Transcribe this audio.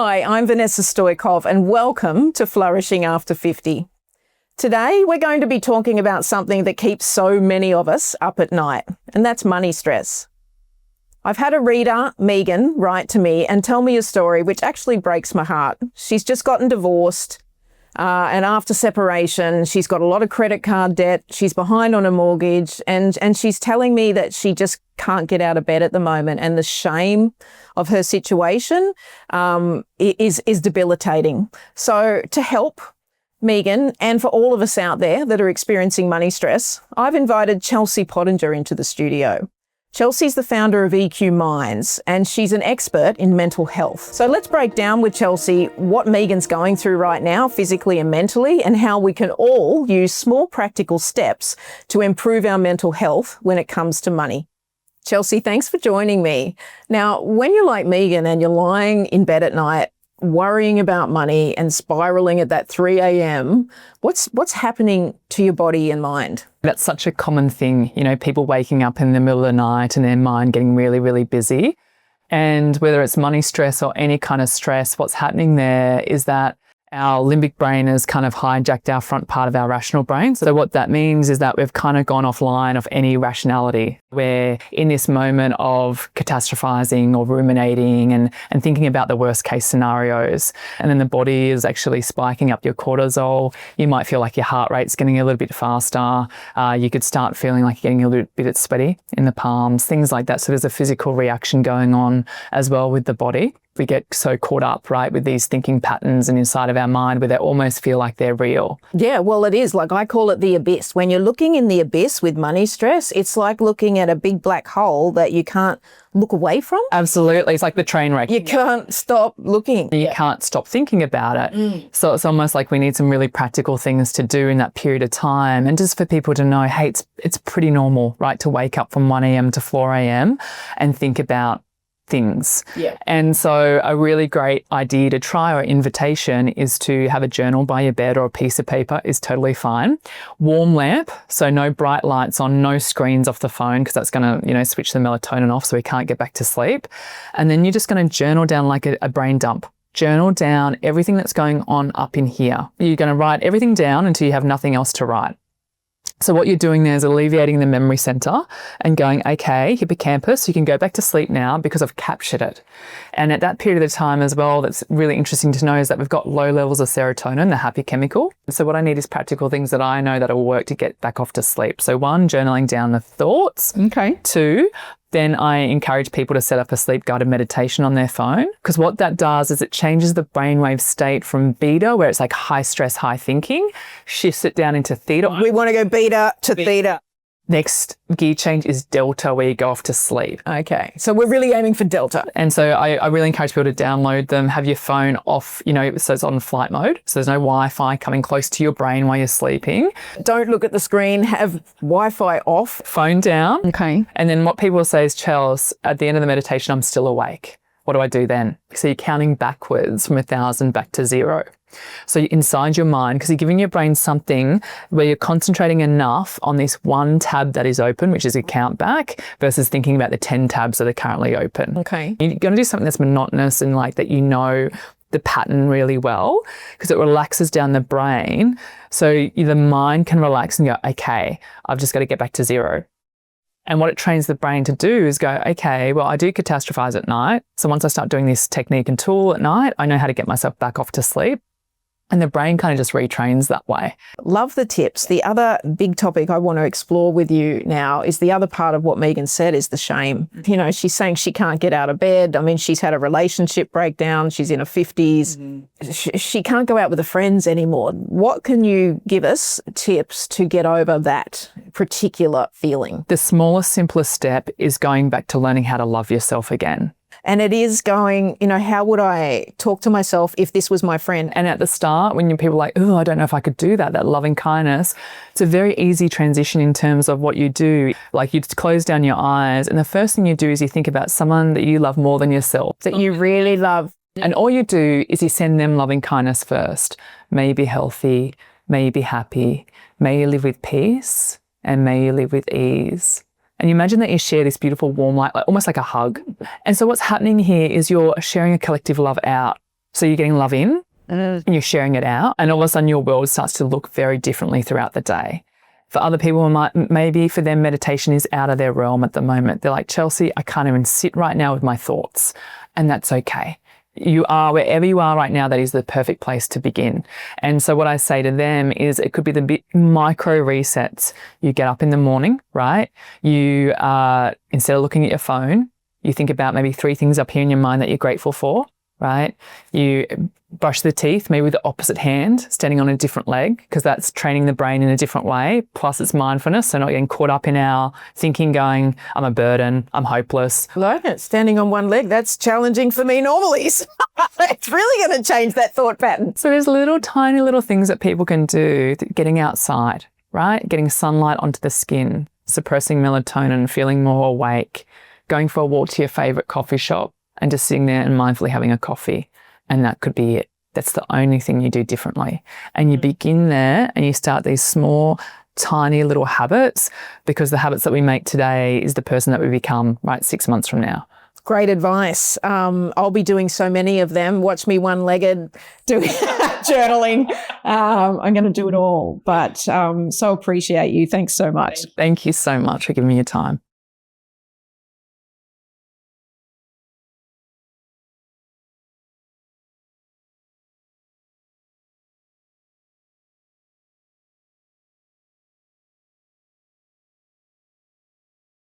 Hi, I'm Vanessa Stoykov and welcome to Flourishing After 50. Today, we're going to be talking about something that keeps so many of us up at night, and that's money stress. I've had a reader, Megan, write to me and tell me a story which actually breaks my heart. She's just gotten divorced, and after separation, she's got a lot of credit card debt. She's behind on a mortgage, and she's telling me that she just can't get out of bed at the moment, and the shame of her situation is debilitating. So to help Megan, and for all of us out there that are experiencing money stress, I've invited Chelsea Pottenger into the studio. Chelsea's the founder of EQ Minds, and she's an expert in mental health. So let's break down with Chelsea what Megan's going through right now, physically and mentally, and how we can all use small practical steps to improve our mental health when it comes to money. Chelsea, thanks for joining me. Now, when you're like Megan and you're lying in bed at night, worrying about money and spiraling at that 3 a.m., what's happening to your body and mind? That's such a common thing, people waking up in the middle of the night and their mind getting really, really busy. And whether it's money stress or any kind of stress, what's happening there is that our limbic brain has kind of hijacked our front part of our rational brain. So what that means is that we've kind of gone offline of any rationality. We're in this moment of catastrophizing or ruminating and thinking about the worst case scenarios. And then the body is actually spiking up your cortisol. You might feel like your heart rate's getting a little bit faster. You could start feeling like you're getting a little bit sweaty in the palms, things like that. So there's a physical reaction going on as well with the body. We get so caught up, right, with these thinking patterns and inside of our mind where they almost feel like they're real. Yeah, well, it is. Like I call it the abyss. When you're looking in the abyss with money stress, it's like looking at a big black hole that you can't look away from. Absolutely. It's like the train wreck. You can't stop looking. You can't stop thinking about it. So it's almost like we need some really practical things to do in that period of time. And just for people to know, hey, it's pretty normal, right, to wake up from 1 a.m. to 4 a.m. and think about things. Yeah. And so a really great idea to try or invitation is to have a journal by your bed or a piece of paper is totally fine. Warm lamp, so no bright lights on, no screens off the phone because that's going to, switch the melatonin off so we can't get back to sleep. And then you're just going to journal down like a brain dump. Journal down everything that's going on up in here. You're going to write everything down until you have nothing else to write. So what you're doing there is alleviating the memory center and going, okay, hippocampus, you can go back to sleep now because I've captured it. And at that period of time as well, that's really interesting to know is that we've got low levels of serotonin, the happy chemical. So what I need is practical things that I know that will work to get back off to sleep. So 1, journaling down the thoughts. Okay. 2, then I encourage people to set up a sleep guided meditation on their phone because what that does is it changes the brainwave state from beta, where it's like high stress, high thinking, shifts it down into theta. We want to go beta to theta. Next gear change is delta, where you go off to sleep. Okay, so we're really aiming for delta. And so I really encourage people to download them, have your phone off, so it's on flight mode. So there's no Wi-Fi coming close to your brain while you're sleeping. Don't look at the screen, have Wi-Fi off. Phone down. Okay. And then what people will say is, Chels, at the end of the meditation, I'm still awake. What do I do then? So you're counting backwards from 1,000 back to 0. So you're inside your mind, because you're giving your brain something where you're concentrating enough on this one tab that is open, which is a count back, versus thinking about the 10 tabs that are currently open. Okay. You're going to do something that's monotonous and like that the pattern really well, because it relaxes down the brain. So the mind can relax and go, okay, I've just got to get back to 0. And what it trains the brain to do is go, okay, well, I do catastrophize at night. So once I start doing this technique and tool at night, I know how to get myself back off to sleep. And the brain kind of just retrains that way. Love the tips. The other big topic I want to explore with you now is the other part of what Megan said is the shame. She's saying she can't get out of bed. I mean, she's had a relationship breakdown. She's in her 50s. Mm-hmm. She can't go out with her friends anymore. What can you give us tips to get over that particular feeling? The smallest, simplest step is going back to learning how to love yourself again. And it is going, how would I talk to myself if this was my friend? And at the start, when people are like, oh, I don't know if I could do that loving kindness, it's a very easy transition in terms of what you do. Like you just close down your eyes and the first thing you do is you think about someone that you love more than yourself. That you really love. And all you do is you send them loving kindness first. May you be healthy, may you be happy, may you live with peace, and may you live with ease. And you imagine that you share this beautiful warm light, almost like a hug. And so what's happening here is you're sharing a collective love out. So you're getting love in and you're sharing it out, and all of a sudden your world starts to look very differently throughout the day. For other people, maybe for them, meditation is out of their realm at the moment. They're like, Chelsea, I can't even sit right now with my thoughts. And that's okay. You are, wherever you are right now, that is the perfect place to begin. And so what I say to them is it could be the micro resets. You get up in the morning, right? You, instead of looking at your phone, you think about maybe 3 things up here in your mind that you're grateful for, right? You brush the teeth, maybe with the opposite hand, standing on a different leg, because that's training the brain in a different way. Plus it's mindfulness, so not getting caught up in our thinking going, I'm a burden, I'm hopeless. Like it, standing on one leg, that's challenging for me normally. So it's really going to change that thought pattern. So there's tiny little things that people can do, getting outside, right? Getting sunlight onto the skin, suppressing melatonin, feeling more awake, going for a walk to your favourite coffee shop and just sitting there and mindfully having a coffee. And that could be it. That's the only thing you do differently. And you begin there and you start these small, tiny little habits, because the habits that we make today is the person that we become, right, 6 months from now. Great advice. I'll be doing so many of them. Watch me one-legged doing journaling. I'm going to do it all. But so appreciate you. Thanks so much. Thank you so much for giving me your time.